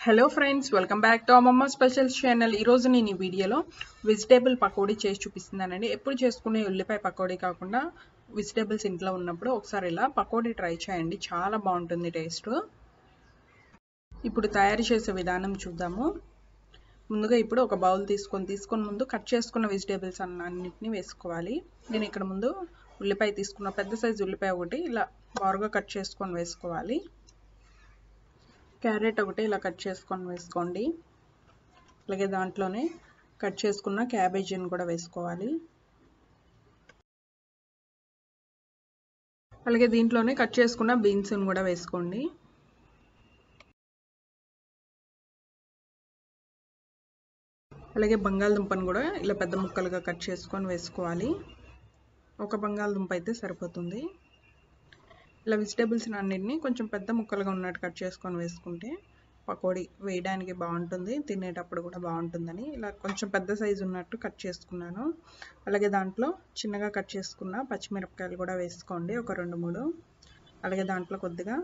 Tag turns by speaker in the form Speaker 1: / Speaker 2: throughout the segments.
Speaker 1: Hello friends, welcome back to అమ్మమ్మ specials channel. ఈరోజు నేను ఈ వీడియోలో వెజిటేబుల్ పకోడీ చేసి చూపిస్తున్నానండి. ఎప్పుడు చేసుకునే ఉల్లిపాయ పకోడీ కాకుండా వెజిటేబుల్స్ ఇంట్లో ఉన్నప్పుడు ఒకసారి ఇలా పకోడీ ట్రై చేయండి, చాలా బాగుంటుంది టేస్ట్. ఇప్పుడు తయారు చేసే విధానం చూద్దాము. ముందుగా ఇప్పుడు ఒక బౌల్ తీసుకొని ముందు కట్ చేసుకున్న వెజిటేబుల్స్ అన్నిటిని వేసుకోవాలి. నేను ఇక్కడ ముందు ఉల్లిపాయ తీసుకున్న, పెద్ద సైజు ఉల్లిపాయ ఒకటి ఇలా బారుగా కట్ చేసుకొని వేసుకోవాలి. క్యారెట్ ఒకటి ఇలా కట్ చేసుకొని వేసుకోండి. అలాగే దాంట్లోనే కట్ చేసుకున్న క్యాబేజీని కూడా వేసుకోవాలి. అలాగే దీంట్లోనే కట్ చేసుకున్న బీన్స్ని కూడా వేసుకోండి. అలాగే బంగాళదుంపను కూడా ఇలా పెద్ద ముక్కలుగా కట్ చేసుకొని వేసుకోవాలి. ఒక బంగాళదుంప అయితే సరిపోతుంది. ఇలా వెజిటేబుల్స్ అన్నిటిని కొంచెం పెద్ద ముక్కలుగా ఉన్నట్టు కట్ చేసుకొని వేసుకుంటే పకోడీ వేయడానికి బాగుంటుంది, తినేటప్పుడు కూడా బాగుంటుందని ఇలా కొంచెం పెద్ద సైజు ఉన్నట్టు కట్ చేసుకున్నాను. అలాగే దాంట్లో చిన్నగా కట్ చేసుకున్న పచ్చిమిరపకాయలు కూడా వేసుకోండి, ఒక 2-3. అలాగే దాంట్లో కొద్దిగా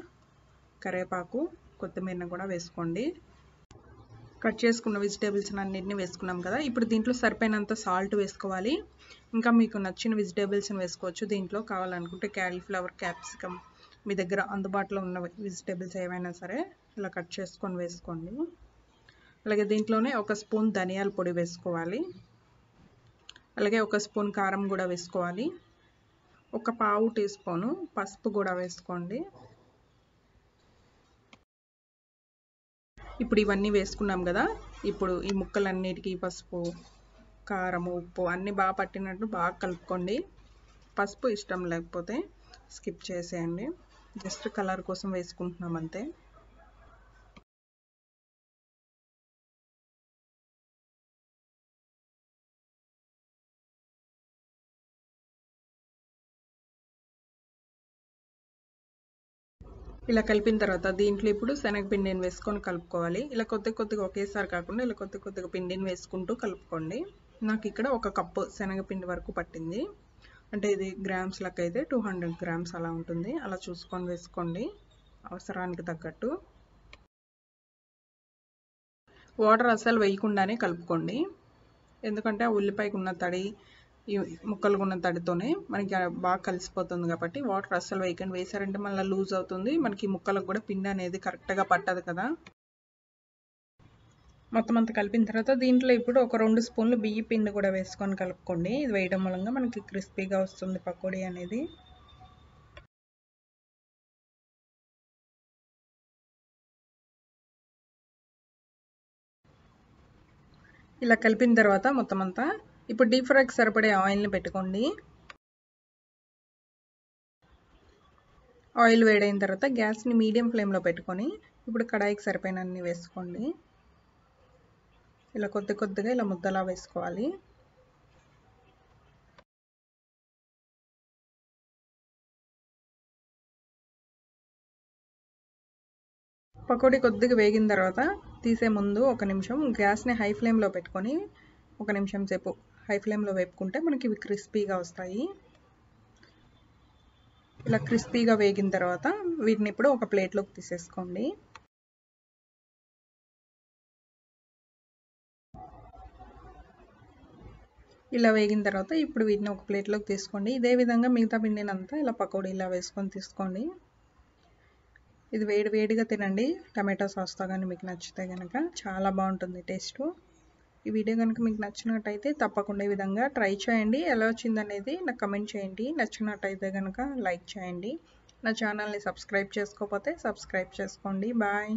Speaker 1: కరివేపాకు, కొత్తిమీరను కూడా వేసుకోండి. కట్ చేసుకున్న వెజిటేబుల్స్ అన్నిటిని వేసుకున్నాం కదా. ఇప్పుడు దీంట్లో సరిపోయినంత సాల్ట్ వేసుకోవాలి. ఇంకా మీకు నచ్చిన వెజిటేబుల్స్ని వేసుకోవచ్చు. దీంట్లో కావాలనుకుంటే క్యాలీఫ్లవర్, క్యాప్సికమ్, మీ దగ్గర అందుబాటులో ఉన్న వెజిటేబుల్స్ ఏవైనా సరే ఇలా కట్ చేసుకొని వేసుకోండి. అలాగే దీంట్లోనే 1 స్పూన్ ధనియాల పొడి వేసుకోవాలి. అలాగే 1 స్పూన్ కారం కూడా వేసుకోవాలి. 1/4 టీ స్పూను పసుపు కూడా వేసుకోండి. ఇప్పుడు ఇవన్నీ వేసుకున్నాం కదా. ఇప్పుడు ఈ ముక్కలన్నిటికీ పసుపు, కారం, ఉప్పు అన్నీ బాగా పట్టినట్టు బాగా కలుపుకోండి. పసుపు ఇష్టం లేకపోతే స్కిప్ చేసేయండి, జస్ట్ కలర్ కోసం వేసుకుంటున్నాం అంతే. ఇలా కలిపిన తర్వాత దీంట్లో ఇప్పుడు శనగపిండిని వేసుకొని కలుపుకోవాలి. ఇలా కొద్దిగా ఒకేసారి కాకుండా ఇలా కొద్దిగా పిండిని వేసుకుంటూ కలుపుకోండి. నాకు ఇక్కడ 1 కప్పు శనగపిండి వరకు పట్టింది. అంటే ఇది గ్రామ్స్ లెక్క అయితే 200 గ్రామ్స్ అలా ఉంటుంది. అలా చూసుకొని వేసుకోండి అవసరానికి తగ్గట్టు. వాటర్ అస్సలు వేయకుండానే కలుపుకోండి, ఎందుకంటే ఆ ఉల్లిపాయకు ఉన్న తడి, ఈ ముక్కలకు ఉన్న తడితోనే మనకి బాగా కలిసిపోతుంది కాబట్టి వాటర్ అస్సలు వేయకండి. వేసారంటే మళ్ళీ లూజ్ అవుతుంది, మనకి ముక్కలకు కూడా పిండి అనేది కరెక్ట్గా పట్టదు కదా. మొత్తం అంతా కలిపిన తర్వాత దీంట్లో ఇప్పుడు ఒక 2 స్పూన్లు బియ్య పిండి కూడా వేసుకొని కలుపుకోండి. ఇది వేయడం మూలంగా మనకి క్రిస్పీగా వస్తుంది పకోడీ అనేది. ఇలా కలిపిన తర్వాత మొత్తం అంతా ఇప్పుడు డీప్ ఫ్రైకి సరిపడే ఆయిల్ని పెట్టుకోండి. ఆయిల్ వేడైన తర్వాత గ్యాస్ని మీడియం ఫ్లేమ్లో పెట్టుకొని ఇప్పుడు కడాయికి సరిపోయినన్ని వేసుకోండి. ఇలా కొద్దిగా ఇలా ముద్దలా వేసుకోవాలి. పకోడీ కొద్దిగా వేగిన తర్వాత తీసే ముందు 1 నిమిషం గ్యాస్ని హై ఫ్లేమ్లో పెట్టుకొని 1 నిమిషం సేపు హై ఫ్లేమ్లో వేపుకుంటే మనకి ఇవి క్రిస్పీగా వస్తాయి. ఇలా క్రిస్పీగా వేగిన తర్వాత వీటిని ఇప్పుడు ఒక ప్లేట్లోకి తీసేసుకోండి. ఇలా వేగిన తర్వాత ఇప్పుడు వీటిని ఒక ప్లేట్లోకి తీసుకోండి. ఇదే విధంగా మిగతా పిండిని అంతా ఇలా పకోడీ ఇలా వేసుకొని తీసుకోండి. ఇది వేడిగా తినండి టమాటో సాస్తో కానీ మీకు నచ్చితే కనుక చాలా బాగుంటుంది టేస్ట్. ఈ వీడియో కనుక మీకు నచ్చినట్టయితే తప్పకుండా ఈ విధంగా ట్రై చేయండి. ఎలా వచ్చిందనేది నాకు కమెంట్ చేయండి. నచ్చినట్టయితే కనుక లైక్ చేయండి. నా ఛానల్ని సబ్స్క్రైబ్ చేసుకోకపోతే సబ్స్క్రైబ్ చేసుకోండి. బాయ్.